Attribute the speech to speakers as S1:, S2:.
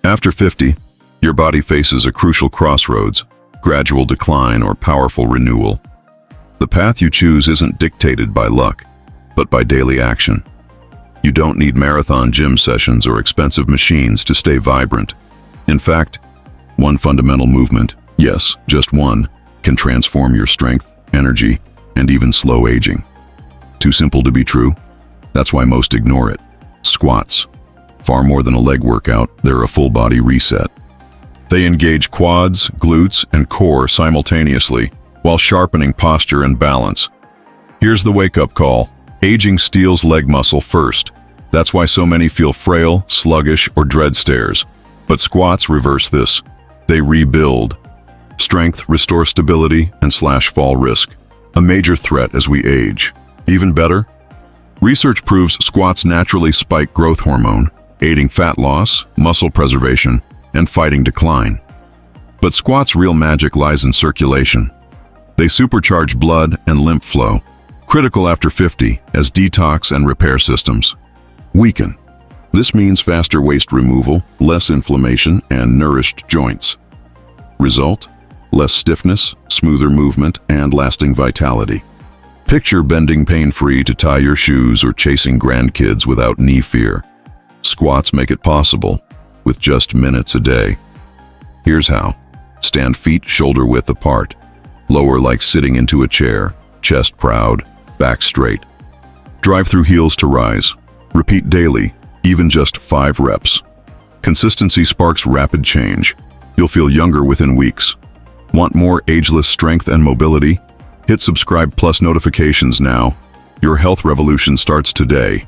S1: After 50, your body faces a crucial crossroads, gradual decline or powerful renewal. The path you choose isn't dictated by luck, but by daily action. You don't need marathon gym sessions or expensive machines to stay vibrant. In fact, one fundamental movement, yes, just one, can transform your strength, energy, and even slow aging. Too simple to be true? That's why most ignore it. Squats. Far more than a leg workout, they're a full-body reset. They engage quads, glutes, and core simultaneously, while sharpening posture and balance. Here's the wake-up call. Aging steals leg muscle first. That's why so many feel frail, sluggish, or dread stairs. But squats reverse this. They rebuild. Strength restores stability and slash fall risk. A major threat as we age. Even better? Research proves squats naturally spike growth hormone, aiding fat loss, muscle preservation, and fighting decline. But squats' real magic lies in circulation. They supercharge blood and lymph flow, critical after 50 as detox and repair systems weaken. This means faster waste removal, less inflammation, and nourished joints. Result? Less stiffness, smoother movement, and lasting vitality. Picture bending pain-free to tie your shoes or chasing grandkids without knee fear. Squats make it possible, with just minutes a day. Here's how. Stand feet shoulder-width apart. Lower like sitting into a chair, chest proud, back straight. Drive through heels to rise. Repeat daily, even just 5 reps. Consistency sparks rapid change. You'll feel younger within weeks. Want more ageless strength and mobility? Hit subscribe plus notifications now. Your health revolution starts today.